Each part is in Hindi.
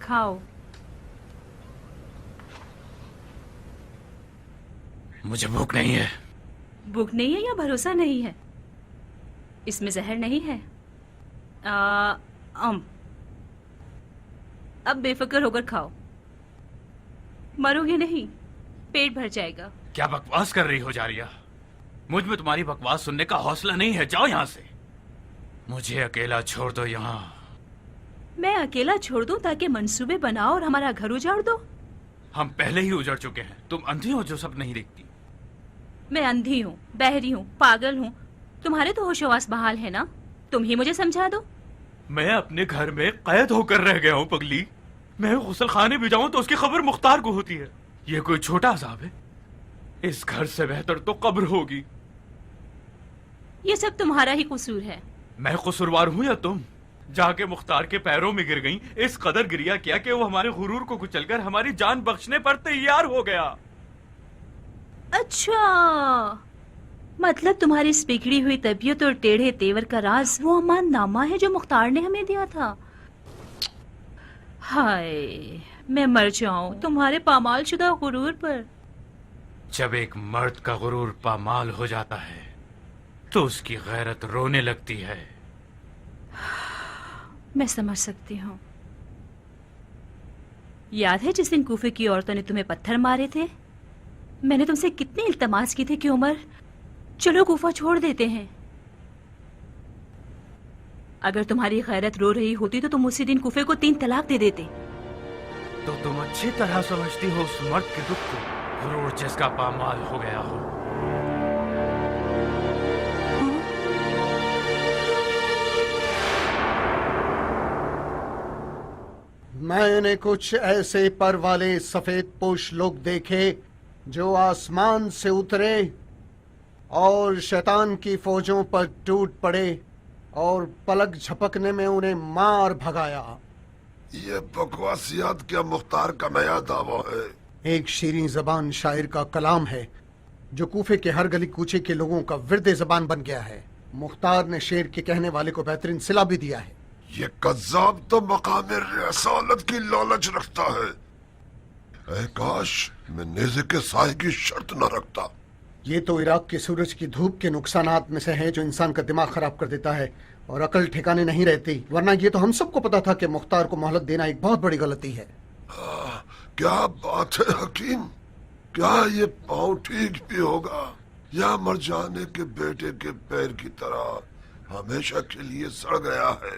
खाओ। मुझे भूख नहीं है। भूख नहीं है या भरोसा नहीं है? इसमें जहर नहीं है। अब बेफिक्र होकर खाओ, मरोगे नहीं, पेट भर जाएगा। क्या बकवास कर रही हो जारिया? मुझ में तुम्हारी बकवास सुनने का हौसला नहीं है, जाओ यहाँ से। मुझे अकेला छोड़ दो यहाँ। मैं अकेला छोड़ दूं ताकि मंसूबे बनाओ और हमारा घर उजाड़ दो? हम पहले ही उजड़ चुके हैं। तुम अंधी हो जो सब नहीं देखती। मैं अंधी हूँ, बहरी हूँ, पागल हूँ। तुम्हारे तो होश-ओ-वास बहाल है ना, तुम ही मुझे समझा दो। मैं अपने घर में कैद होकर रह गया हूँ पगली। मैं गुसल खाने भी जाऊं तो उसकी खबर मुख्तार को होती है। ये कोई छोटा अजाब है? इस घर से बेहतर तो कब्र होगी। ये सब तुम्हारा ही कसूर है। मैं कसूरवार हूँ या तुम? जाके मुख्तार के पैरों में गिर गई, इस कदर गिरिया किया कि वो हमारे गुरूर को कुचलकर हमारी जान बख्शने पर तैयार हो गया। अच्छा, मतलब तुम्हारी इस बिगड़ी हुई तबीयत और टेढ़े तेवर का राज वो अमाननामा है जो मुख्तार ने हमें दिया था। हाय, मैं मर जाऊं तुम्हारे पामाल शुदा गुरूर पर। जब एक मर्द का गुरूर पामाल हो जाता है तो उसकी गैरत रोने लगती है। मैं समझ सकती हूँ। याद है जिस दिन कूफे की औरतों ने तुम्हें पत्थर मारे थे? मैंने तुमसे कितनी इल्तमास की थी कि उमर चलो कूफा छोड़ देते हैं। अगर तुम्हारी गैरत रो रही होती तो तुम उसी दिन कूफे को 3 तलाक दे देते। तो तुम अच्छी तरह समझती हो उस मर्द के दुख को, गुरूर जिसका पामाल हो गया हो। मैंने कुछ ऐसे पर वाले सफेद पोश लोग देखे जो आसमान से उतरे और शैतान की फौजों पर टूट पड़े और पलक झपकने में उन्हें मार भगाया। ये बकवासियात क्या मुख्तार का नया दावा है? एक शीरीं जबान शायर का कलाम है जो कूफे के हर गली कूचे के लोगों का विरदे जबान बन गया है। मुख्तार ने शेर के कहने वाले को बेहतरीन सिला भी दिया है। ये कज्जाब तो मकाम रसालत की लालच रखता है। ऐ काश मैं नेज़े के साए की शर्त न रखता। ये तो इराक के सूरज की धूप के नुकसानात में से है जो इंसान का दिमाग खराब कर देता है और अकल ठिकाने नहीं रहती। वरना ये तो हम सबको पता था कि मुख्तार को मोहलत देना एक बहुत बड़ी गलती है। क्या बात है हकीम, क्या ये पाँव ठीक भी होगा या मर जाने के बेटे के पैर की तरह हमेशा के लिए सड़ गया है?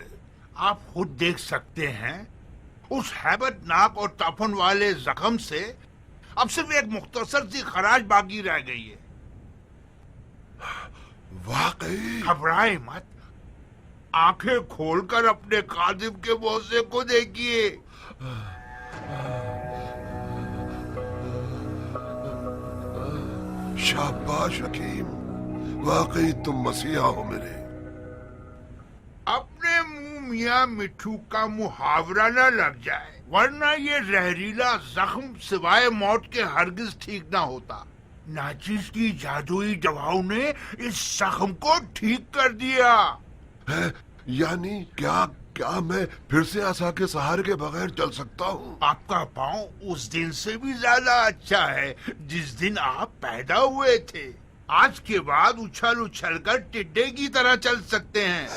आप खुद देख सकते हैं, उस हैबतनाक और तपन वाले जख्म से अब सिर्फ एक मुख्तसर सी खराज बाकी रह गई है। वाकई घबराए मत, आंखें खोलकर अपने कादिम के मुआवजे को देखिए। शाबाश हकीम, वाकई तुम मसीहा हो मेरे। अपने मुंह मियाँ मिठू का मुहावरा न लग जाए, वरना ये जहरीला जख्म सिवाय मौत के हरगिज ठीक ना होता। नाचिस की जादुई दवाओं ने इस जख्म को ठीक कर दिया है। यानी क्या क्या मैं फिर से आसा के सहारे के बगैर चल सकता हूँ? आपका पाँव उस दिन से भी ज्यादा अच्छा है जिस दिन आप पैदा हुए थे। आज के बाद उछल उछल कर टिड्डे की तरह चल सकते हैं।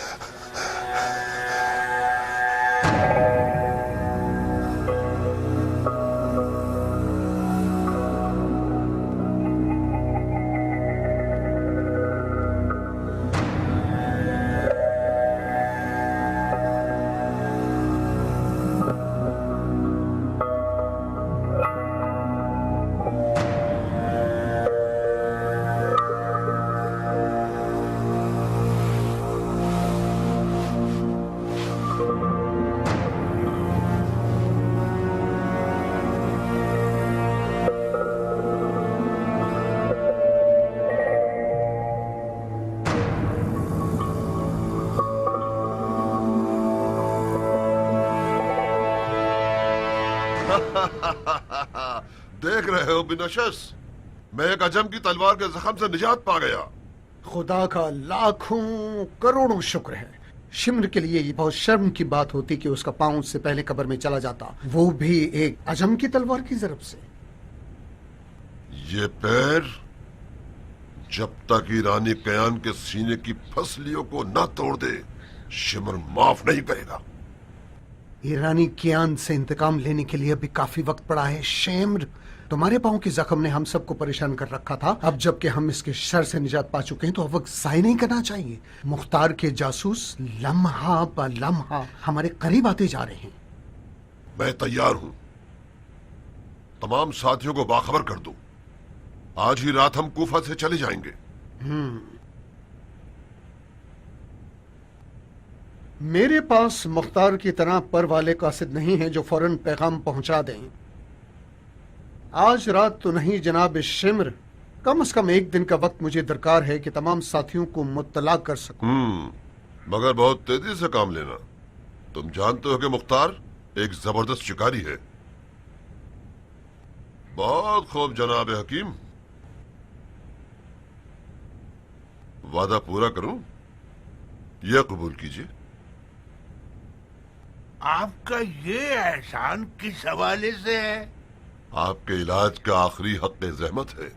देख रहे हो बिनशस, मैं एक अजम की तलवार के जख्म से निजात पा गया। खुदा का लाखों करोड़ों शुक्र है। शिमर के लिए ये बहुत शर्म की बात होती कि उसका पांव उससे पहले कब्र में चला जाता, वो भी एक अजम की तलवार की ज़रब से। ये पैर जब तक ईरानी कयान के सीने की फसलियों को न तोड़ दे, शिमर माफ नहीं करेगा। ईरानी कियान से इंतकाम लेने के लिए अभी काफी वक्त पड़ा है। शेम्र, तुम्हारे पांव के जख्म ने हम सबको परेशान कर रखा था। अब जबकि हम इसके शर से निजात पा चुके हैं तो अब वक्त ज़ाय नहीं करना चाहिए। मुख्तार के जासूस लम्हा ब लम्हा हमारे करीब आते जा रहे हैं। मैं तैयार हूं। तमाम साथियों को बाखबर कर दो। आज ही रात हम कूफा से चले जाएंगे। मेरे पास मुख्तार की तरह पर वाले कासिद नहीं हैं जो फौरन पैगाम पहुंचा दें। आज रात तो नहीं जनाब शिमर, कम से कम एक दिन का वक्त मुझे दरकार है कि तमाम साथियों को मुत्तला कर सकूं। मगर बहुत तेजी से काम लेना। तुम जानते हो कि मुख्तार एक जबरदस्त शिकारी है। बहुत खूब जनाब हकीम, वादा पूरा करूं? यह कबूल कीजिए। आपका ये एहसान किस हवाले से है? आपके इलाज का आखिरी हक ज़हमत है।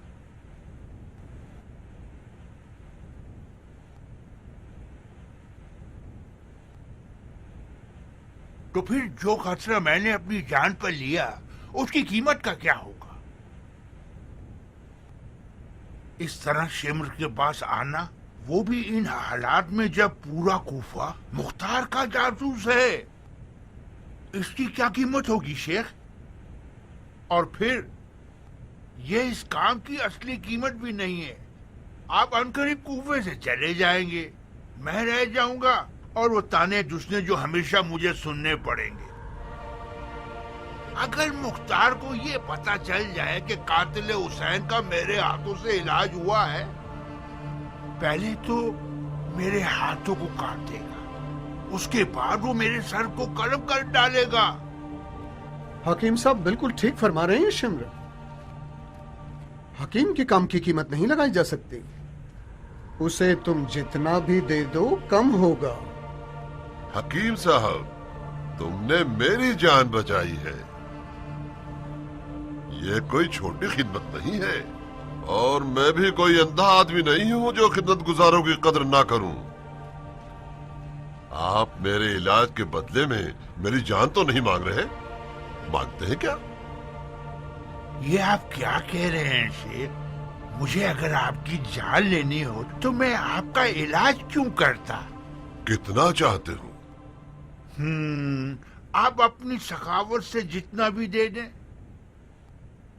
तो फिर जो खतरा मैंने अपनी जान पर लिया उसकी कीमत का क्या होगा? इस तरह शिमर के पास आना, वो भी इन हालात में जब पूरा कूफा मुख्तार का जासूस है, इसकी क्या कीमत होगी शेख? और फिर ये इस काम की असली कीमत भी नहीं है। आप अनकरीब कूफे से चले जाएंगे, मैं रह जाऊंगा और वो ताने दुसने जो हमेशा मुझे सुनने पड़ेंगे। अगर मुख्तार को ये पता चल जाए कि कातिल हुसैन का मेरे हाथों से इलाज हुआ है, पहले तो मेरे हाथों को काट देगा, उसके बाद वो मेरे सर को कलम कर डालेगा। हकीम साहब बिल्कुल ठीक फरमा रहे हैं शिमर। हकीम के काम की कीमत नहीं लगाई जा सकती। उसे तुम जितना भी दे दो कम होगा। हकीम साहब, तुमने मेरी जान बचाई है। ये कोई छोटी खिदमत नहीं है, और मैं भी कोई अंधा आदमी नहीं हूं जो खिदमत गुजारों की कदर ना करूं। आप मेरे इलाज के बदले में मेरी जान तो नहीं मांग रहे, मांगते हैं क्या? ये आप क्या कह रहे हैं शेख? मुझे अगर आपकी जान लेनी हो तो मैं आपका इलाज क्यों करता? कितना चाहते हो? आप अपनी सखावत से जितना भी दे दें,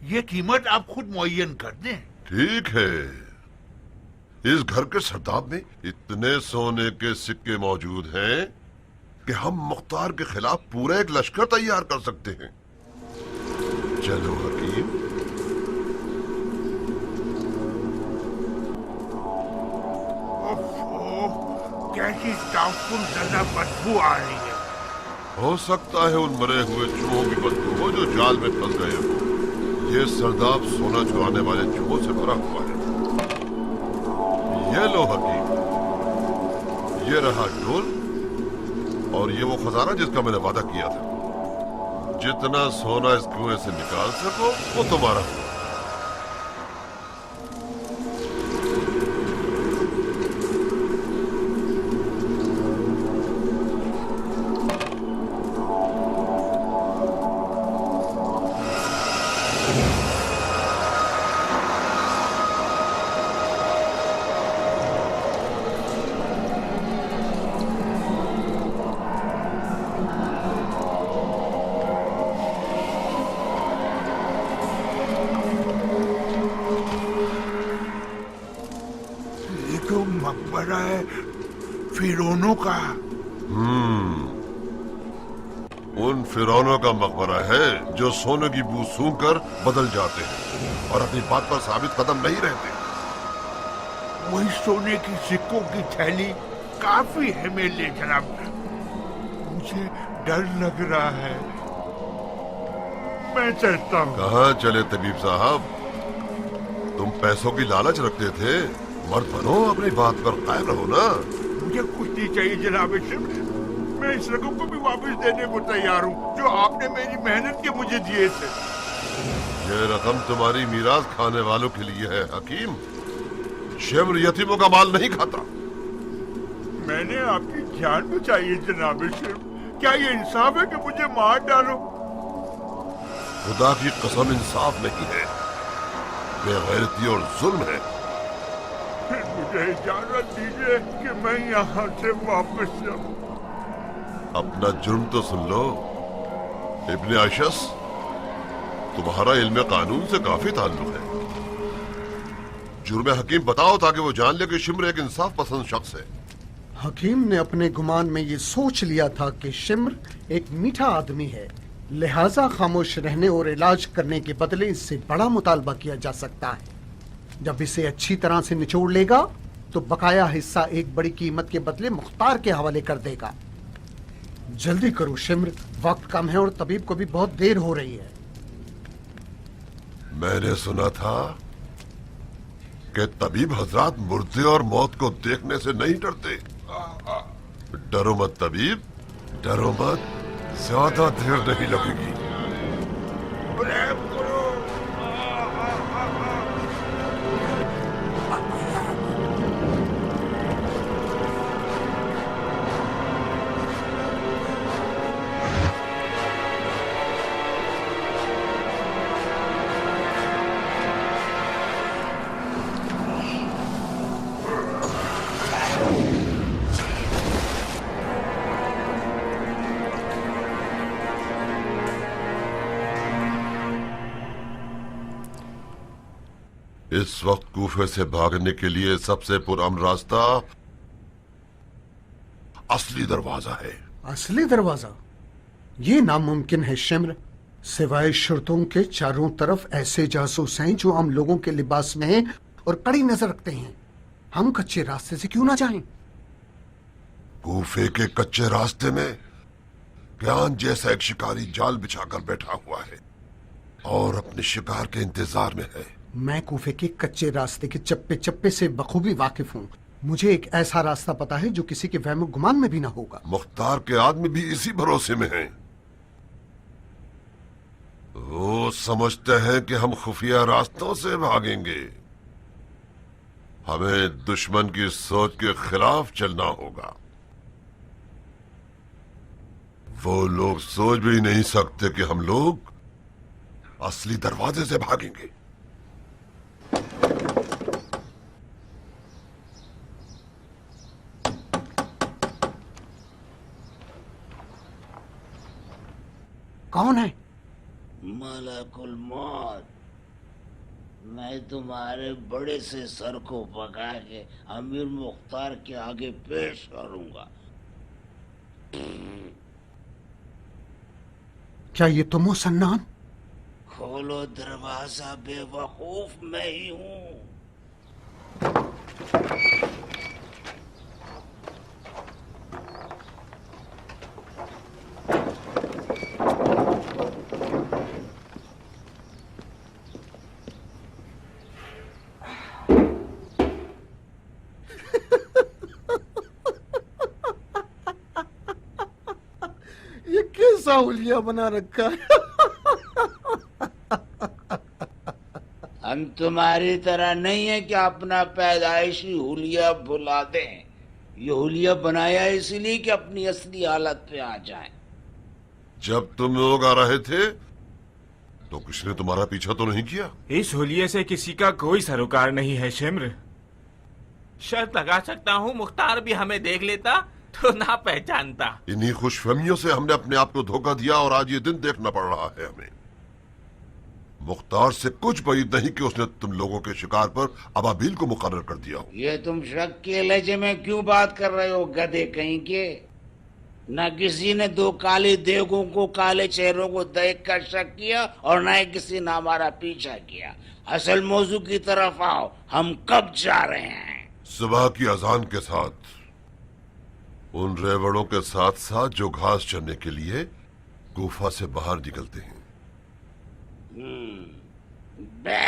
ये कीमत आप खुद मुअय्यन कर दें। ठीक है। इस घर के सरदाब में इतने सोने के सिक्के मौजूद हैं कि हम मुख्तार के खिलाफ पूरा एक लश्कर तैयार कर सकते हैं। चलो हकीम। कैसी ताउफुल ज़्यादा बदबू आ रही है। हो सकता है उन मरे हुए चूहों की बदबू हो जो जाल में फंस गए हो। ये सरदाब सोना चुराने वाले चूहों से भरा हुआ है। ये लो हकीम, ये रहा डोल, और ये वो खजाना जिसका मैंने वादा किया था। जितना सोना इस कुएं से निकाल सको वो तुम्हारा हो। मकबरा है फिरौनों का। उन फिरौनों का मकबरा है जो सोने की बू सूंघ कर बदल जाते हैं और अपनी बात पर साबित कदम नहीं रहते। वही सोने की सिक्कों की थैली काफी है मेरे लिए जनाब। मुझे डर लग रहा है, मैं चलता हूँ। कहाँ चले तबीब साहब? तुम पैसों की लालच रखते थे, मर्द बनो, अपनी बात पर कायम रहो ना। मुझे कुछ नहीं चाहिए जनाब शिम्र। मैं इस रकम को भी वापस देने को तैयार हूँ जो आपने मेरी मेहनत के मुझे दिए थे। ये रकम तुम्हारी मीरास खाने वालों के लिए है हकीम। शिम्र यतीमों का माल नहीं खाता। मैंने आपकी जान बचाई है जनाब शिम्र। क्या ये इंसाफ है कि मुझे मार डालो? खुदा की कसम इंसाफ नहीं है, बेगैरती और जुल्म है। मुझे इजाजत दीजिए कि मैं यहाँ से वापस जाऊँ। अपना जुर्म तो सुन लो इब्ने अशस, तुम्हारा इल्म कानून से काफी ताल्लुक है। जुर्म हकीम बताओ ताकि वो जान ले कि शिम्र एक इंसाफ पसंद शख्स है। हकीम ने अपने गुमान में ये सोच लिया था कि शिम्र एक मीठा आदमी है, लिहाजा खामोश रहने और इलाज करने के बदले इससे बड़ा मुतालबा किया जा सकता है। जब इसे अच्छी तरह से निचोड़ लेगा तो बकाया हिस्सा एक बड़ी कीमत के बदले मुख्तार के हवाले कर देगा। जल्दी करो शिम्र, वक्त कम है और तबीब को भी बहुत देर हो रही है। मैंने सुना था कि तबीब हजरात मुर्दे और मौत को देखने से नहीं डरते। डरो मत तबीब, डरो मत, ज्यादा देर नहीं लगेगी। रहम करो। इस वक्त कूफे से भागने के लिए सबसे पुरअमन रास्ता असली दरवाजा है। असली दरवाजा? ये नामुमकिन है शिम्र। सिवाय शर्तों के चारों तरफ ऐसे जासूस हैं जो आम लोगों के लिबास में हैं और कड़ी नजर रखते हैं। हम कच्चे रास्ते से क्यों ना जाएं? कूफे के कच्चे रास्ते में ज्ञान जैसा एक शिकारी जाल बिछाकर बैठा हुआ है और अपने शिकार के इंतजार में है। मैं कूफे के कच्चे रास्ते के चप्पे चप्पे से बखूबी वाकिफ हूँ। मुझे एक ऐसा रास्ता पता है जो किसी के वहम गुमान में भी ना होगा। मुख्तार के आदमी भी इसी भरोसे में हैं। वो समझते हैं कि हम खुफिया रास्तों से भागेंगे। हमें दुश्मन की सोच के खिलाफ चलना होगा। वो लोग सोच भी नहीं सकते कि हम लोग असली दरवाजे से भागेंगे। कौन है? मलकुल मौत। मैं तुम्हारे बड़े से सर को पका के अमीर मुख्तार के आगे पेश करूंगा। क्या ये तुम हो सन्नान? खोलो दरवाजा, बेवकूफ मैं ही हूँ। ये कैसा हुलिया बना रखा है? हम तुम्हारी तरह नहीं है कि अपना पैदाइशी हुलिया भुला दें। ये हुलिया बनाया इसलिए कि अपनी असली हालत पे आ जाएं। जब तुम लोग आ रहे थे तो किसी ने तुम्हारा पीछा तो नहीं किया? इस हुलिये से किसी का कोई सरोकार नहीं है शिम्र। शर्त लगा सकता हूँ मुख्तार भी हमें देख लेता तो ना पहचानता। इन्हीं खुशफहमियों से हमने अपने आप को धोखा दिया और आज ये दिन देखना पड़ रहा है हमें। मुख्तार से कुछ बाद नहीं कि उसने तुम लोगों के शिकार पर अबाबील को मुकर्रर कर दिया हो। ये तुम शक के लहजे में क्यों बात कर रहे हो गधे कहीं के? न किसी ने दो काले देगों को, काले चेहरों को देख कर शक किया और न ही किसी ने हमारा पीछा किया। असल मौजू की तरफ आओ, हम कब जा रहे हैं? सुबह की अजान के साथ उन रेवड़ों के साथ साथ जो घास चरने के लिए कूफा से बाहर निकलते हैं। बे!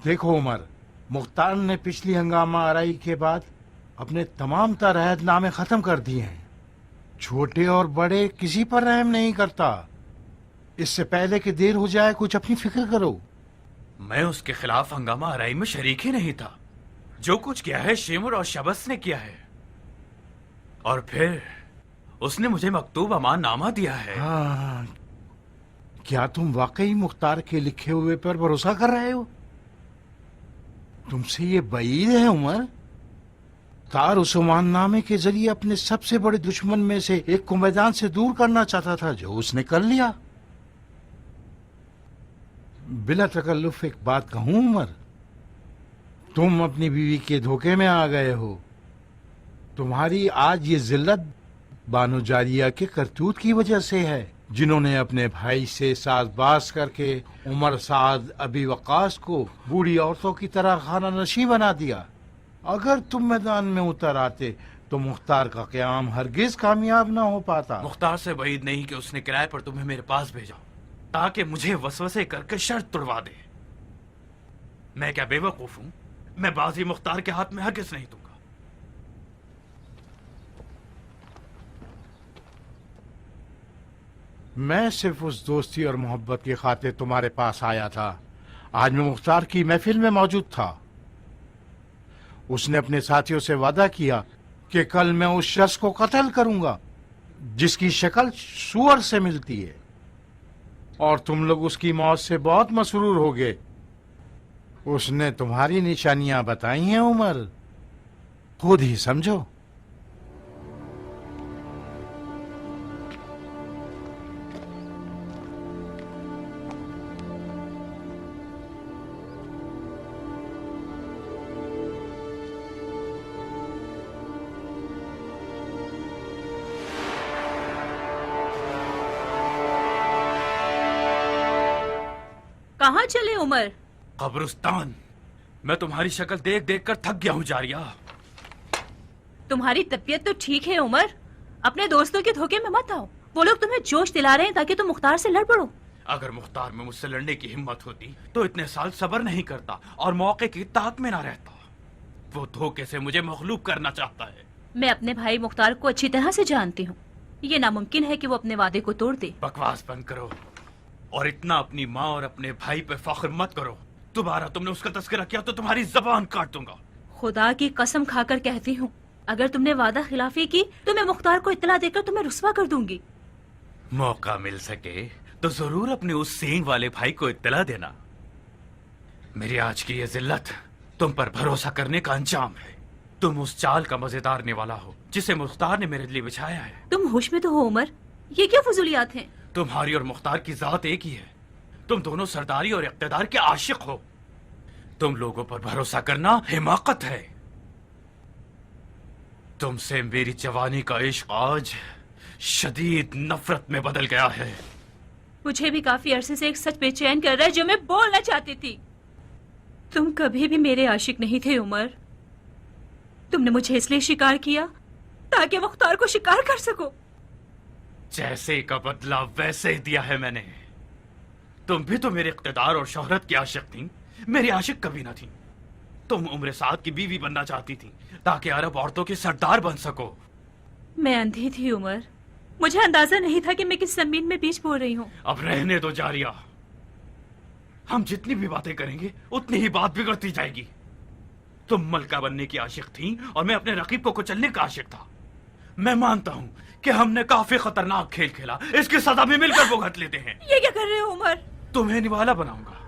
देखो उमर, मुख्तार ने पिछली हंगामा आराई के बाद अपने तमाम तर अहदनामे खत्म कर दिए हैं। छोटे और बड़े किसी पर रहम नहीं करता। इससे पहले कि देर हो जाए कुछ अपनी फिक्र करो। मैं उसके खिलाफ हंगामा आराई में शरीक ही नहीं था। जो कुछ किया है शेमुर और शबस ने किया है, और फिर उसने मुझे मकतूब अमाननामा दिया है। हाँ, क्या तुम वाकई मुख्तार के लिखे हुए पर भरोसा कर रहे हो? तुमसे ये बईद है उमर। तार उस अमाननामे के जरिए अपने सबसे बड़े दुश्मन में से एक को मैदान से दूर करना चाहता था, जो उसने कर लिया। बिला तकल्लुफ एक बात कहूं उमर, तुम अपनी बीवी के धोखे में आ गए हो। तुम्हारी आज ये जिल्लत बानो जारिया के करतूत की वजह से है, जिन्होंने अपने भाई से साजबाज करके उमर साद अबी वकास को बूढ़ी औरतों की तरह खाना नशी बना दिया। अगर तुम मैदान में उतर आते तो मुख्तार का क़याम हरगिज कामयाब ना हो पाता। मुख्तार से बईद नहीं कि उसने किराए पर तुम्हें मेरे पास भेजा ताकि मुझे वसवसे करके शर्त तुड़वा दे। मैं क्या बेवकूफ हूं? मैं बाजी मुख्तार के हाथ में हरगिज नहीं दूंगा। मैं सिर्फ उस दोस्ती और मोहब्बत की खातिर तुम्हारे पास आया था। आज मैं मुख्तार की महफिल में मौजूद था। उसने अपने साथियों से वादा किया कि कल मैं उस शख्स को कत्ल करूंगा जिसकी शक्ल सूअर से मिलती है, और तुम लोग उसकी मौत से बहुत मसरूर हो गए। उसने तुम्हारी निशानियां बताई हैं उमर, खुद ही समझो। कहाँ चले उमर? कब्रिस्तान। मैं तुम्हारी शक्ल देख देख कर थक गया हूँ जारिया। तुम्हारी तबीयत तो ठीक है उमर, अपने दोस्तों के धोखे में मत आओ। वो लोग तुम्हें जोश दिला रहे हैं ताकि तुम मुख्तार से लड़ पड़ो। अगर मुख्तार में मुझसे लड़ने की हिम्मत होती तो इतने साल सब्र नहीं करता और मौके की ताक में ना रहता। वो धोखे से मुझे मखलूब करना चाहता है। मैं अपने भाई मुख्तार को अच्छी तरह से जानती हूँ। ये नामुमकिन है कि वो अपने वादे को तोड़ दे। बकवास बंद करो और इतना अपनी माँ और अपने भाई पे फख्र मत करो। दोबारा तुमने उसका तस्करा किया तो तुम्हारी जबान काट दूंगा। खुदा की कसम खाकर कहती हूँ, अगर तुमने वादा खिलाफी की तो मैं मुख्तार को इत्तला देकर तुम्हें रुस्वा कर दूंगी। मौका मिल सके तो जरूर अपने उस सींग वाले भाई को इत्तला देना। मेरी आज की ये जिल्लत तुम पर भरोसा करने का अंजाम है। तुम उस चाल का मजेदार निवाला हो जिसे मुख्तार ने मेरे लिए बिछाया है। तुम होश में तो हो उमर, ये क्या फजूलियात हैं? तुम्हारी और मुख्तार की जात एक ही है। तुम दोनों सरदारी और इख्तिदार के आशिक हो। तुम लोगों पर भरोसा करना हिमाकत है। तुमसे मेरी जवानी का इश्क आज शदीद नफरत में बदल गया है। मुझे भी काफी अरसे से एक सच बेचैन कर रहा है जो मैं बोलना चाहती थी। तुम कभी भी मेरे आशिक नहीं थे उमर। तुमने मुझे इसलिए शिकार किया ताकि मुख्तार को शिकार कर सको। जैसे का बदला वैसे ही दिया है मैंने। तुम भी तो मेरे इख्तिदार और शोहरत की आशिक थी। मेरी आशिक कभी ना थी। तुम उम्र साद की बीवी बनना चाहती थी ताकि अरब औरतों की सरदार बन सको। मैं अंधी थी उमर, मुझे अंदाजा नहीं था कि मैं किस जमीन में बीज बो रही हूँ। अब रहने दो जारिया। हम जितनी भी बातें करेंगे उतनी ही बात बिगड़ती जाएगी। तुम मलका बनने की आशिक थी और मैं अपने रकीब को कुचलने का आशिक था। मैं मानता हूँ कि हमने काफी खतरनाक खेल खेला। इसकी सजा भी मिलकर भुगत लेते हैं। ये क्या कर रहे हो उमर? तुम्हें निवाला बनाऊंगा,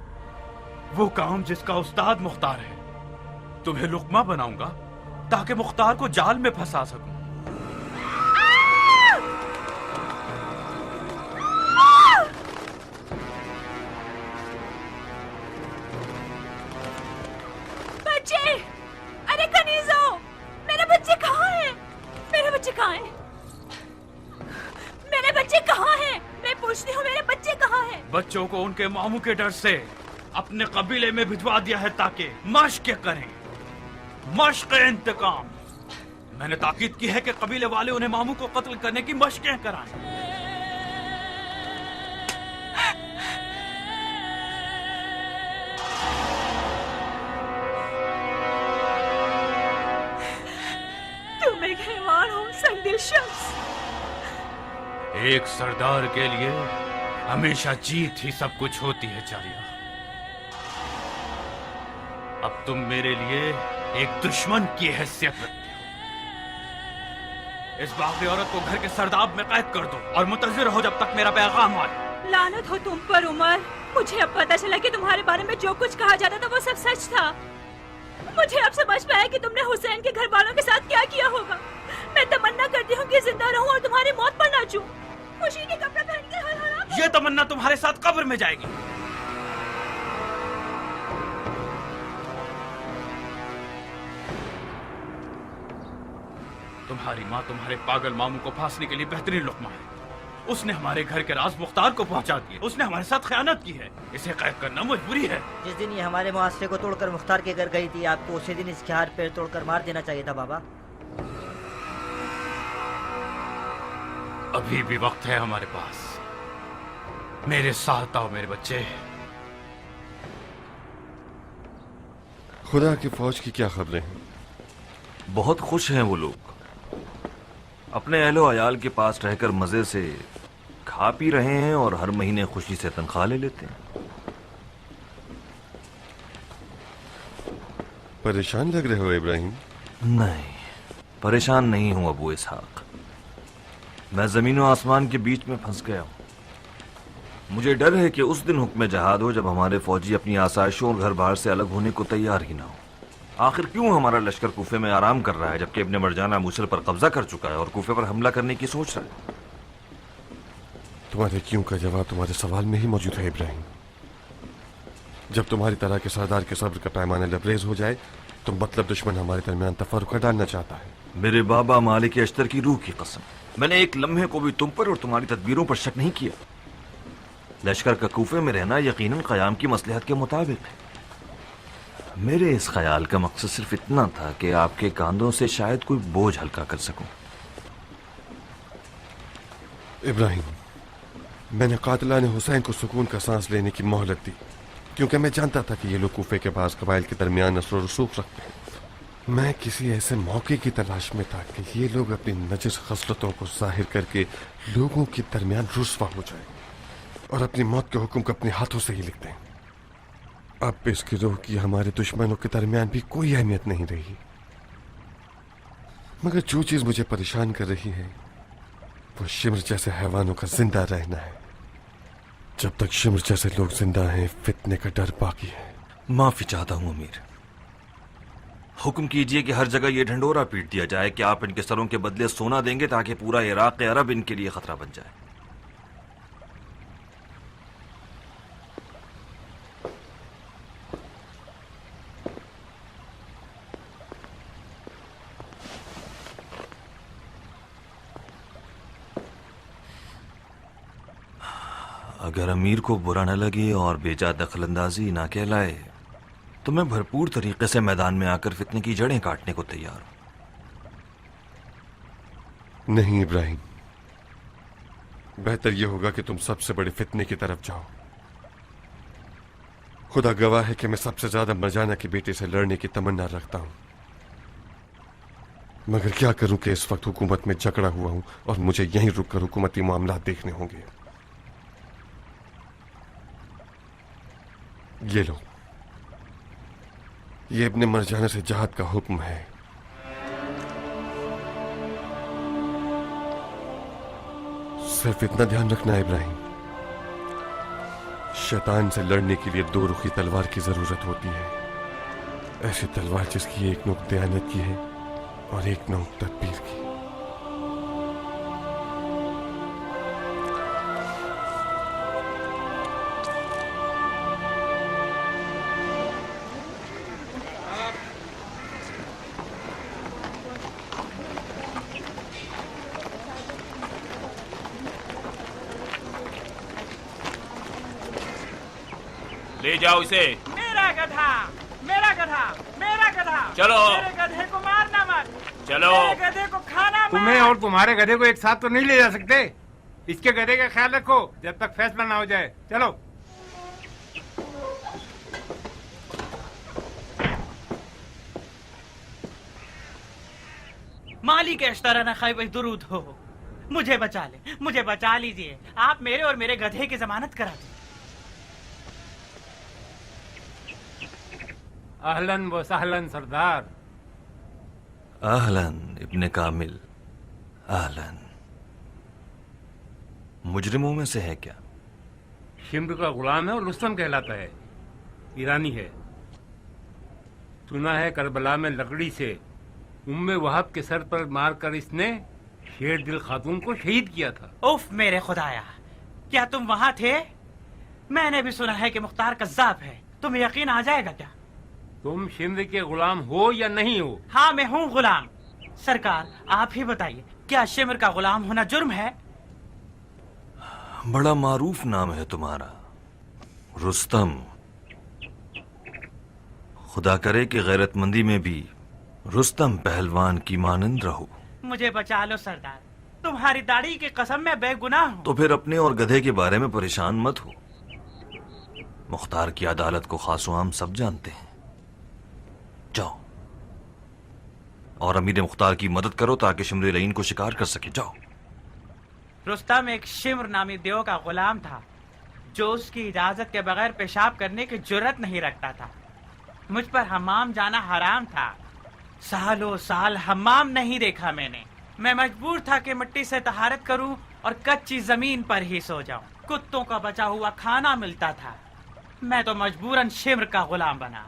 वो काम जिसका उस्ताद मुख्तार है। तुम्हें लुकमा बनाऊंगा ताकि मुख्तार को जाल में फंसा सकूं। बच्चे, अरे कनीज़ो, मेरे बच्चे कहाँ हैं? मेरे बच्चे कहाँ हैं? मेरे बच्चे कहाँ हैं? मैं पूछती हूँ, मेरे बच्चे कहाँ हैं? बच्चों को उनके मामू के डर से अपने कबीले में भिजवा दिया है ताकि मश्क करें, मश्क इंतकाम। मैंने ताकीद की है कि कबीले वाले उन्हें मामू को कत्ल करने की मश्कें कराएं। ये शख्स। एक सरदार के लिए हमेशा जीत ही सब कुछ होती है चारिया। अब तुम मेरे लिए एक दुश्मन की हैसियत रखते हो। इस बागी औरत को घर के सरदाब में कैद कर दो और मुंतजिर रहो जब तक मेरा पैगाम आए। लानत हो तुम पर उमर। मुझे अब पता चला कि तुम्हारे बारे में जो कुछ कहा जाता था वो सब सच था। मुझे अब समझ में आया कि तुमने हुसैन के घर वालों के साथ क्या किया होगा। मैं तमन्ना करती हूँ कि जिंदा रहूं और तुम्हारी मौत पर नाचूं, खुशी के कपड़े पहन के हर हर। ये तमन्ना तुम्हारे साथ कब्र में जाएगी। तुम्हारी माँ तुम्हारे पागल मामू को फांसने के लिए बेहतरीन लुक्मा है। उसने हमारे घर के राज मुख्तार को पहुंचा दिया। उसने हमारे साथ खयानत की है। इसे कैद करना मजबूरी है। जिस दिन ये हमारे मुआसरे को तोड़कर मुख्तार के घर गई थी, आपको उसी दिन इसके हाथ पैर तोड़कर मार देना चाहिए था बाबा। अभी भी वक्त है हमारे पास। मेरे साथ आओ मेरे बच्चे। खुदा की फौज की क्या खबरें हैं? बहुत खुश हैं वो लोग। अपने अहलो अयाल के पास रहकर मजे से खा पी रहे हैं और हर महीने खुशी से तनख्वाह ले लेते हैं। परेशान लग रहे हो इब्राहिम? नहीं, परेशान नहीं हूं अबू इसहाक। मैं जमीन और आसमान के बीच में फंस गया हूं। मुझे डर है कि उस दिन हुक्म जहाद हो जब हमारे फौजी अपनी आसाइशों और घर बार से अलग होने को तैयार ही ना हो। आखिर क्यों हमारा लश्कर कूफे में आराम कर रहा है जबकि इब्ने मरजाना मूसल पर कब्जा कर चुका है और कूफे पर हमला करने की सोच रहा है? तुम्हारे क्यों का जवाब तुम्हारे सवाल में ही मौजूद है इब्राहिम। जब तुम्हारी तरह के सरदार के सब्र का पैमाना लबरेज हो जाए तो मतलब दुश्मन हमारे दरमियान तफर्रुक़ डालना चाहता है। मेरे बाबा मालिक अश्तर की रूह की कसम, मैंने एक लम्हे को भी तुम पर और तुम्हारी तदबीरों पर शक नहीं किया। लश्कर का कूफे में रहना यकीनन क़याम की मसलहत के मुताबिक है। मेरे इस ख्याल का मकसद सिर्फ इतना था कि आपके कांधों से शायद कोई बोझ हल्का कर सकूं। इब्राहिम, मैंने कातिलाने हुसैन को सुकून का सांस लेने की मोहलत दी क्योंकि मैं जानता था कि ये लोग कूफे के पास कबाइल के दरमियान नस्ल रसूख रखते हैं। मैं किसी ऐसे मौके की तलाश में था कि ये लोग अपनी नजिस खसलतों को जाहिर करके लोगों के दरमियान रुस्वा हो जाए और अपनी मौत के हुक्म को अपने हाथों से ही लिखते हैं। अब इस गिरोह की हमारे दुश्मनों के दरमियान भी कोई अहमियत नहीं रही। मगर जो चीज मुझे परेशान कर रही है वो शिमर जैसे हैवानों का जिंदा रहना है। जब तक शिमर जैसे लोग जिंदा हैं फितने का डर बाकी है। माफी चाहता हूं अमीर। हुक्म कीजिए कि हर जगह ये ढंडोरा पीट दिया जाए कि आप इनके सरों के बदले सोना देंगे ताकि पूरा इराक अरब इनके लिए खतरा बन जाए। अगर अमीर को बुरा न लगे और बेजा दखलंदाजी ना कहलाए तो मैं भरपूर तरीके से मैदान में आकर फितने की जड़ें काटने को तैयार हूं। नहीं इब्राहिम, बेहतर यह होगा कि तुम सबसे बड़े फितने की तरफ जाओ। खुदा गवाह है कि मैं सबसे ज्यादा मरजाना की बेटे से लड़ने की तमन्ना रखता हूं, मगर क्या करूं कि इस वक्त हुकूमत में जकड़ा हुआ हूं और मुझे यहीं रुककर हुकूमती मामला देखने होंगे। ये लो, ये इब्ने मरजाना से जहाद का हुक्म है। सिर्फ इतना ध्यान रखना इब्राहिम, शैतान से लड़ने के लिए दो रुखी तलवार की जरूरत होती है। ऐसी तलवार जिसकी एक नोक दयानत की है और एक नोक तदबीर की। ले जाओ इसे। मेरा गधा, मेरा गधा, मेरा गधा। चलो। मेरे गधे को मारना मत। चलो। मेरे गधे को खाना मत। तुम्हें और तुम्हारे गधे को एक साथ तो नहीं ले जा सकते। इसके गधे का ख्याल रखो जब तक फैसला ना हो जाए। चलो। मालिक अश्तराना खैब दुरूद हो, मुझे बचा ले, मुझे बचा लीजिए। आप मेरे और मेरे गधे की जमानत करा दो। अहलन व सहलन सरदार। अहलन इब्ने कामिल, अहलन। मुजरिमों में से है क्या? शिम्र का गुलाम है और रुस्तम कहलाता है, ईरानी है। सुना है करबला में लकड़ी से उम्मे वहाब के सर पर मारकर इसने शेर दिल खातून को शहीद किया था। उफ मेरे खुदाया, क्या तुम वहां थे? मैंने भी सुना है कि मुख्तार कज़्ज़ाब है। तुम्हें यकीन आ जाएगा क्या? तुम शिम्र के गुलाम हो या नहीं हो? हाँ मैं हूँ गुलाम। सरकार आप ही बताइए, क्या शिम्र का गुलाम होना जुर्म है? बड़ा मारूफ नाम है तुम्हारा, रुस्तम। खुदा करे कि गैरतमंदी में भी रुस्तम पहलवान की मानंद रहो। मुझे बचा लो सरदार, तुम्हारी दाढ़ी की कसम मैं बेगुनाह हूँ। तो फिर अपने और गधे के बारे में परेशान मत हो। मुख्तार की अदालत को खासो आम सब जानते हैं। जाओ और अमीर मुख्तार की मदद करो ताकि शिमर लईन को शिकार कर सके। जाओ। रुस्तम एक शिम्र नामी देव का गुलाम था जो उसकी इजाजत के बगैर पेशाब करने की जुर्रत नहीं रखता था। मुझ पर हमाम जाना हराम था। सालों साल हमाम नहीं देखा मैंने। मैं मजबूर था कि मिट्टी से तहारत करूं और कच्ची जमीन पर ही सो जाऊं। कुत्तों का बचा हुआ खाना मिलता था। मैं तो मजबूरन शिम्र का गुलाम बना।